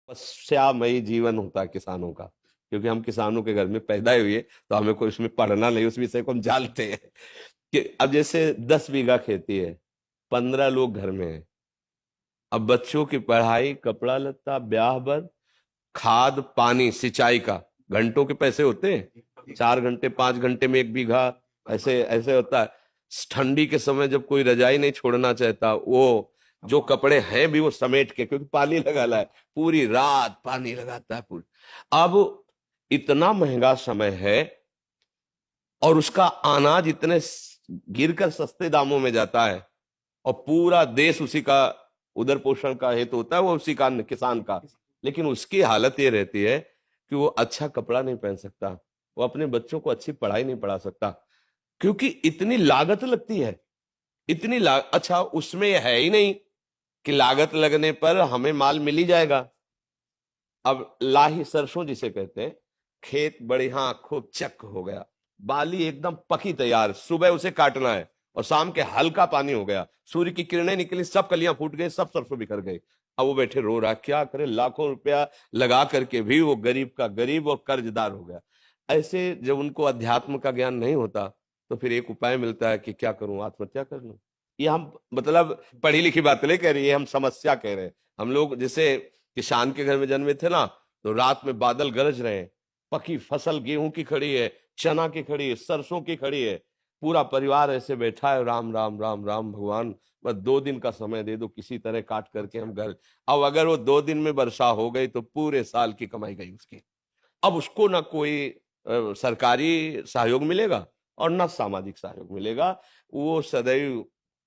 तपस्यामयी जीवन होता है किसानों का, क्योंकि हम किसानों के घर में पैदा हुए, तो हमें कोई उसमें पढ़ना नहीं, उस विषय को हम जानते हैं कि अब जैसे 10 बीघा खेती है, 15 लोग घर में है। अब बच्चों की पढ़ाई, कपड़ा लत्ता, ब्याह बर, खाद पानी, सिंचाई का घंटों के पैसे होते हैं, 4 घंटे 5 घंटे में 1 बीघा, ऐसे ऐसे होता है। ठंडी के समय जब कोई रजाई नहीं छोड़ना चाहता, वो जो कपड़े हैं भी वो समेट के, क्योंकि पानी लगा है, पूरी रात पानी लगाता है पूरी। अब इतना महंगा समय है, और उसका अनाज इतने गिरकर सस्ते दामों में जाता है, और पूरा देश उसी का उदर पोषण का हेतु होता है, वो उसी का किसान का। लेकिन उसकी हालत ये रहती है कि वो अच्छा कपड़ा नहीं पहन सकता, वो अपने बच्चों को अच्छी पढ़ाई नहीं पढ़ा सकता, क्योंकि इतनी लागत लगती है। अच्छा, उसमें है ही नहीं कि लागत लगने पर हमें माल मिल ही जाएगा। अब लाही सरसों जिसे कहते हैं, खेत बढ़िया खूब चक हो गया, बाली एकदम पकी तैयार, सुबह उसे काटना है और शाम के हल्का पानी हो गया, सूर्य की किरणें निकली, सब कलियां फूट गई, सब सरसों बिखर गई। अब वो बैठे रो रहा, क्या करे, लाखों रुपया लगा करके भी वो गरीब का गरीब और कर्जदार हो गया। ऐसे जब उनको अध्यात्म का ज्ञान नहीं होता, तो फिर एक उपाय मिलता है कि क्या करूं, आत्महत्या कर लूं। ये हम मतलब पढ़ी लिखी बात नहीं कह रही है, हम समस्या कह रहे हैं। हम लोग जैसे किसान के घर में जन्मे थे ना, तो रात में बादल गरज रहे हैं, पकी फसल गेहूं की खड़ी है, चना की खड़ी है, सरसों की खड़ी है, पूरा परिवार ऐसे बैठा है, राम राम राम राम भगवान, बस 2 दिन का समय दे दो, किसी तरह काट करके हम घर। अब अगर वो 2 दिन में वर्षा हो गई तो पूरे साल की कमाई गई उसकी। अब उसको ना कोई सरकारी सहयोग मिलेगा और ना सामाजिक सहयोग मिलेगा। वो सदैव,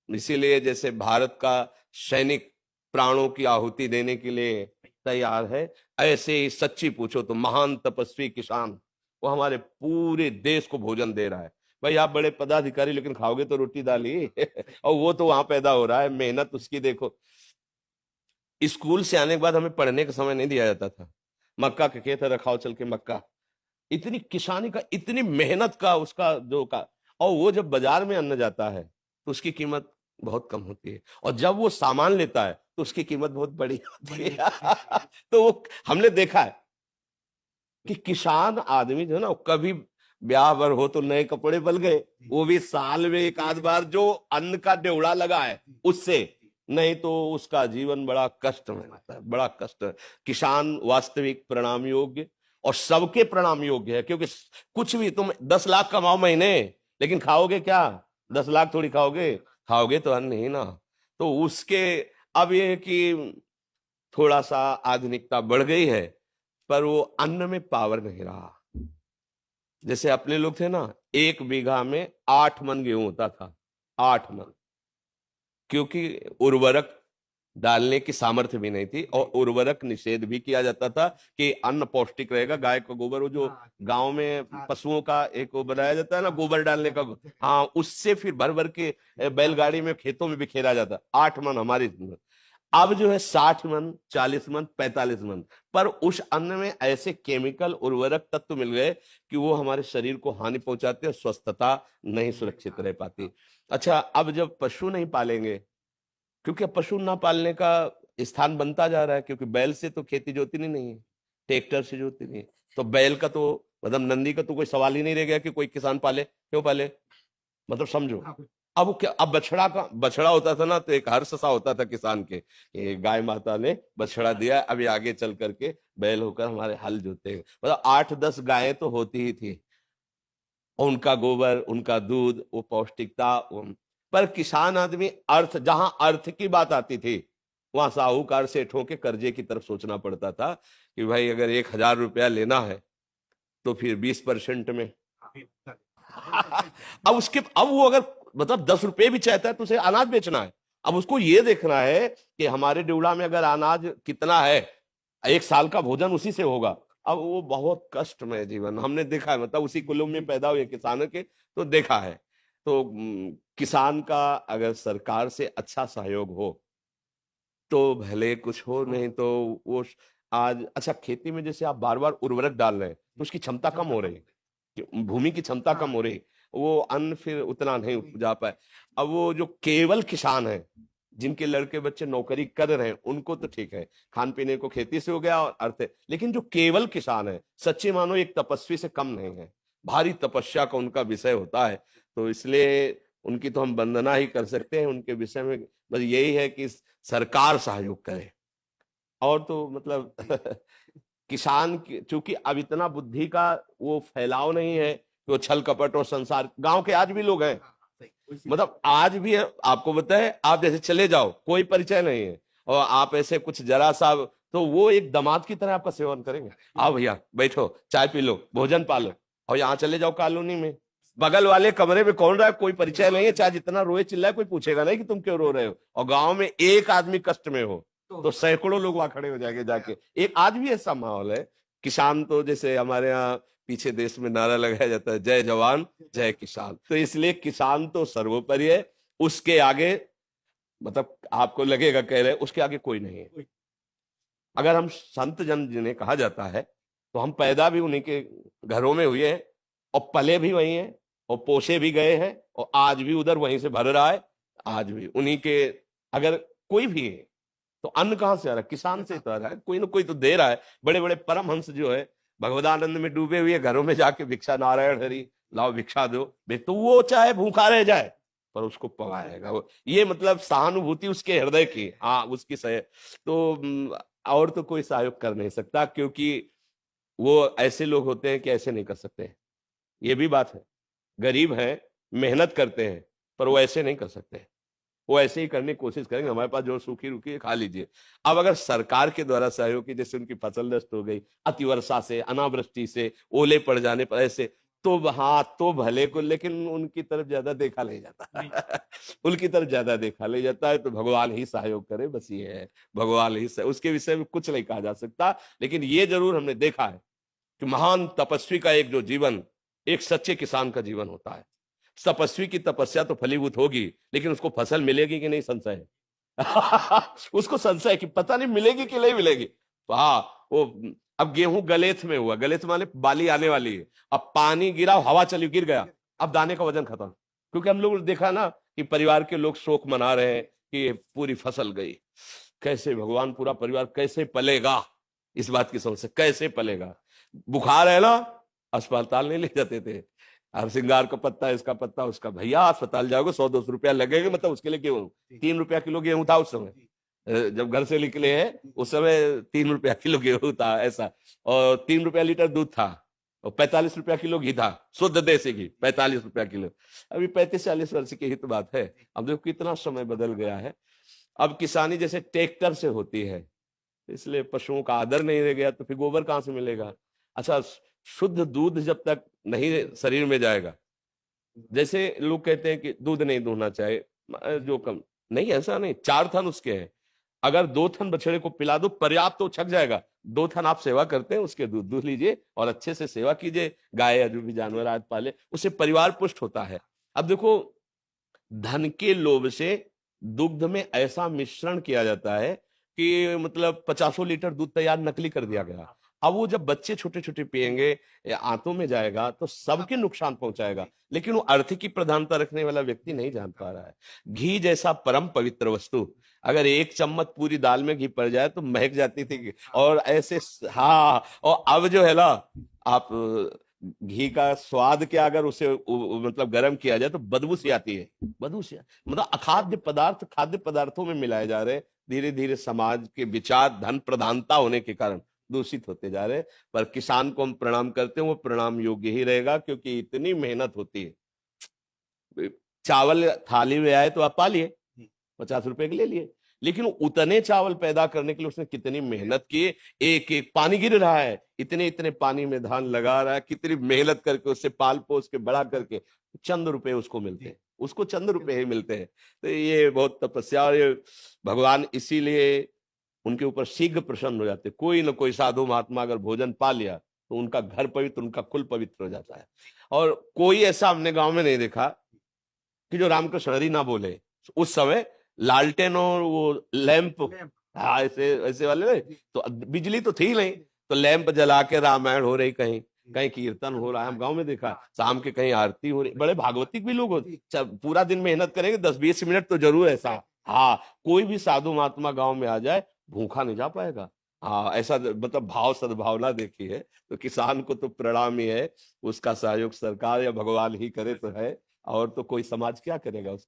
इसीलिए जैसे भारत का सैनिक प्राणों की आहुति देने के लिए तैयार है, ऐसे ही सच्ची पूछो तो महान तपस्वी किसान, वो हमारे पूरे देश को भोजन दे रहा है। भाई आप बड़े पदाधिकारी, लेकिन खाओगे तो रोटी दाल ही और वो तो वहां पैदा हो रहा है, मेहनत उसकी देखो। स्कूल से आने के बाद हमें पढ़ने का समय नहीं दिया जाता था, मक्का के खेत है, रखाओ चल के मक्का। इतनी किसानी का, इतनी मेहनत का उसका जो का, और वो जब बाजार में अन्न जाता है तो उसकी कीमत बहुत कम होती है, और जब वो सामान लेता है तो उसकी कीमत बहुत बड़ी होती है तो वो हमने देखा है कि किसान आदमी जो है ना, वो कभी ब्याह भर हो तो नए कपड़े बल गए, वो भी साल में एक आध बार जो अन्न का ड्योढ़ा लगा है उससे, नहीं तो उसका जीवन बड़ा कष्ट में रहता है, बड़ा कष्ट। किसान वास्तविक प्रणाम योग्य, और सबके प्रणाम योग्य है, क्योंकि कुछ भी तुम 10 लाख कमाओ महीने, लेकिन खाओगे क्या? 10 लाख थोड़ी खाओगे, खाओगे तो अन्न ही ना। तो उसके, अब ये कि थोड़ा सा आधुनिकता बढ़ गई है, पर वो अन्न में पावर नहीं रहा। जैसे अपने लोग थे ना, 1 बीघा में 8 मन गेहूं होता था, 8 मन, क्योंकि उर्वरक डालने की सामर्थ्य भी नहीं थी, और उर्वरक निषेध भी किया जाता था कि अन्न पौष्टिक रहेगा। गाय का गोबर, वो जो गांव में पशुओं का एक वो बनाया जाता है ना, गोबर डालने का, हाँ, उससे फिर भर भर के बैलगाड़ी में खेतों में बिखेरा जाता। 8 मन हमारी। अब जो है 60 मन, 40 मन, 45 मन, पर उस अन्न में ऐसे केमिकल उर्वरक तत्व मिल गए कि वो हमारे शरीर को हानि पहुंचाते हैं, स्वस्थता नहीं सुरक्षित रह पाती। अच्छा, अब जब पशु नहीं पालेंगे, क्योंकि अब पशु ना पालने का स्थान बनता जा रहा है, क्योंकि बैल से तो खेती जोतनी नहीं है, ट्रैक्टर से जोतनी नहीं है, तो बैल का तो मतलब नंदी का तो कोई सवाल ही नहीं रह गया कि कोई किसान पाले। क्यों पाले, मतलब समझो। अब वो क्या, अब बछड़ा का, बछड़ा होता था ना तो एक हर्ष सा होता था किसान के, ये गाय माता ने बछड़ा दिया, अभी आगे चल करके बैल होकर हमारे हल जोते, मतलब 8-10 गायें तो होती ही थी, और उनका गोबर, उनका दूध, वो पौष्टिकता पर किसान आदमी, अर्थ, जहां अर्थ की बात आती थी, वहां साहूकार सेठों के कर्जे की तरफ सोचना पड़ता था कि भाई अगर 1,000 रुपया लेना है तो फिर 20% में अब उसके, अब वो अगर मतलब 10 रुपए भी चाहता है तो उसे अनाज बेचना है। अब उसको ये देखना है कि हमारे ड्यूड़ा में अगर अनाज कितना है, 1 साल का भोजन उसी से होगा। अब वो बहुत कष्टमय जीवन हमने देखा है, मतलब उसी कुल में पैदा हुए किसानों के, तो देखा है। तो किसान का अगर सरकार से अच्छा सहयोग हो तो भले कुछ हो, नहीं तो वो आज, अच्छा खेती में जैसे आप बार बार उर्वरक डाल रहे हैं तो उसकी क्षमता कम हो रही है, भूमि की क्षमता कम हो रही, वो अन्न फिर उतना नहीं उपजा पाए। अब वो जो केवल किसान है, जिनके लड़के बच्चे नौकरी कर रहे हैं उनको तो ठीक है, खान पीने को खेती से हो गया और अर्थ है, लेकिन जो केवल किसान है, सच्चे मानो एक तपस्वी से कम नहीं है, भारी तपस्या का उनका विषय होता है। तो इसलिए उनकी तो हम वंदना ही कर सकते हैं। उनके विषय में बस यही है कि सरकार सहयोग करे। और तो मतलब किसान चूंकि अब इतना बुद्धि का वो फैलाव नहीं है कि वो छल कपट और संसार, गांव के आज भी लोग हैं, मतलब आज भी है। आपको बताए, आप जैसे चले जाओ, कोई परिचय नहीं है, और आप ऐसे कुछ जरा सा, तो वो एक दामाद की तरह आपका सेवन करेंगे। आओ भैया बैठो, चाय पी लो, भोजन पालो। और यहाँ चले जाओ कॉलोनी में, बगल वाले कमरे में कौन रहा है, कोई परिचय नहीं है, चाहे जितना रोए चिल्लाए कोई पूछेगा नहीं कि तुम क्यों रो रहे हो। और गांव में एक आदमी कष्ट में हो तो सैकड़ों लोग वहां खड़े हो जाएंगे जाके। एक आज भी ऐसा माहौल है। किसान तो जैसे हमारे यहाँ पीछे देश में नारा लगाया जाता है, जय जवान जय किसान, तो इसलिए किसान तो सर्वोपरि है। उसके आगे मतलब आपको लगेगा कह रहे उसके आगे कोई नहीं है। अगर हम संत जन जिन्हें कहा जाता है, तो हम पैदा भी उन्हीं के घरों में हुए हैं और पले भी वही हैं और पोसे भी गए हैं और आज भी उधर वहीं से भर रहा है। आज भी उन्हीं के, अगर कोई भी है तो अन्न कहां से आ रहा है, किसान से तो आ रहा है, कोई ना कोई तो दे रहा है। बड़े बड़े परमहंस जो है भगवदानंद में डूबे हुए घरों में जाके भिक्षा, नारायण हरि लाओ भिक्षा दो, तो वो चाहे भूखा रह जाए पर उसको पवाएगा वो। ये मतलब सहानुभूति उसके हृदय की, हाँ उसकी सह। तो और तो कोई सहयोग कर नहीं सकता, क्योंकि वो ऐसे लोग होते हैं कि ऐसे नहीं कर सकते। ये भी बात है, गरीब हैं, मेहनत करते हैं, पर वो ऐसे नहीं कर सकते। वो ऐसे ही करने की कोशिश करेंगे, हमारे पास जो सूखी रुकी है खा लीजिए। अब अगर सरकार के द्वारा सहयोग की, जैसे उनकी फसल नष्ट हो गई अतिवर्षा से, अनावृष्टि से, ओले पड़ जाने पर, ऐसे तो हाँ तो भले को, लेकिन उनकी तरफ ज्यादा देखा नहीं जाता उनकी तरफ ज्यादा देखा नहीं जाता है। तो भगवान ही सहयोग करे, बस ये है, भगवान ही उसके विषय में कुछ नहीं कहा जा सकता। लेकिन ये जरूर हमने देखा है कि महान तपस्वी का एक जो जीवन, एक सच्चे किसान का जीवन होता है। तपस्वी की तपस्या तो फलीभूत होगी, लेकिन उसको फसल मिलेगी कि नहीं, संशय है उसको संशय है कि पता नहीं मिलेगी कि नहीं मिलेगी। तो हाँ, वो अब गेहूं गलेथ में हुआ, गलेथ माने बाली आने वाली है, अब पानी गिरा, हवा चली, गिर गया, अब दाने का वजन खत्म। क्योंकि हम लोग देखा ना कि परिवार के लोग शोक मना रहे हैं कि पूरी फसल गई। कैसे भगवान, पूरा परिवार कैसे पलेगा, इस बात की समस्या, कैसे पलेगा। बुखार है ना, अस्पताल नहीं ले जाते थे, हर श्रृंगार का पत्ता, इसका पत्ता, उसका, भैया अस्पताल जाओगे 100-200 रुपया लगेगा, मतलब उसके लिए गेहूं 3 रुपया किलो गेहूं था उस समय, जब घर से निकले हैं उस समय 3 रुपया किलो गेहूं था ऐसा, और 3 रुपया लीटर दूध था, और 45 रुपया किलो घी था, शुद्ध देसी घी 45 रुपया किलो। अभी 35-40 वर्ष की ही तो बात है। अब देखो कितना समय बदल गया है। अब किसानी जैसे ट्रैक्टर से होती है, इसलिए पशुओं का आदर नहीं रह गया, तो फिर गोबर कहां से मिलेगा। अच्छा, शुद्ध दूध जब तक नहीं शरीर में जाएगा, जैसे लोग कहते हैं कि दूध नहीं दूहना चाहिए, जो कम नहीं, ऐसा नहीं, 4 थन उसके हैं, अगर 2 थन बछड़े को पिला दो पर्याप्त, तो छक जाएगा। 2 थन आप सेवा करते हैं, उसके दूध दूध लीजिए और अच्छे से सेवा कीजिए, गाय या जो भी जानवर आज पाले, उससे परिवार पुष्ट होता है। अब देखो, धन के लोभ से दुग्ध में ऐसा मिश्रण किया जाता है कि मतलब 50 लीटर दूध तैयार नकली कर दिया गया। अब वो जब बच्चे छोटे छोटे पिएंगे, आंतों में जाएगा तो सबके नुकसान पहुंचाएगा, लेकिन वो अर्थ की प्रधानता रखने वाला व्यक्ति नहीं जान पा रहा है। घी जैसा परम पवित्र वस्तु, अगर 1 चम्मच पूरी दाल में घी पड़ जाए तो महक जाती थी, और ऐसे, हाँ, और अब जो है ना, आप घी का स्वाद क्या, अगर उसे मतलब गर्म किया जाए तो बदबू सी आती है, बदबू सी, मतलब अखाद्य पदार्थ खाद्य पदार्थों में मिलाए जा रहे हैं। धीरे धीरे समाज के विचार धन प्रधानता होने के कारण दूषित होते जा रहे हैं। पर किसान को हम प्रणाम करते हैं, वो प्रणाम योग्य ही रहेगा, क्योंकि इतनी मेहनत होती है। चावल थाली में आए तो आप पा लिए, 50 रुपए के ले लिए, लेकिन उतने चावल पैदा करने के लिए उसने कितनी मेहनत की। एक एक पानी गिर रहा है, इतने इतने पानी में धान लगा रहा है, कितनी मेहनत करके उससे पाल पोस के बड़ा करके चंद रुपए उसको मिलते हैं, उसको चंद रुपए ही मिलते हैं। तो ये बहुत तपस्या, और ये भगवान इसीलिए उनके ऊपर शीघ्र प्रसन्न हो जाते। कोई ना कोई साधु महात्मा अगर भोजन पा लिया तो उनका घर पवित्र, उनका कुल पवित्र हो जाता है। और कोई ऐसा हमने गांव में नहीं देखा कि जो रामकृष्ण हरि ना बोले। उस समय लालटेन और वो लैंप, हाँ, ऐसे ऐसे वाले, तो बिजली तो थी नहीं, तो लैंप जला के रामायण हो रही, कहीं कहीं कीर्तन हो रहा है, हम गांव में देखा, शाम के कहीं आरती हो रही। बड़े भागवतिक भी लोग होते, पूरा दिन मेहनत करेंगे, 10-20 मिनट तो जरूर ऐसा हाँ, कोई भी साधु महात्मा गांव में आ जाए, भूखा नहीं जा पाएगा। हाँ, ऐसा मतलब भाव सद्भावना देखी है। तो किसान को तो प्रणाम ही है, उसका सहयोग सरकार या भगवान ही करे तो है, और तो कोई समाज क्या करेगा उसका।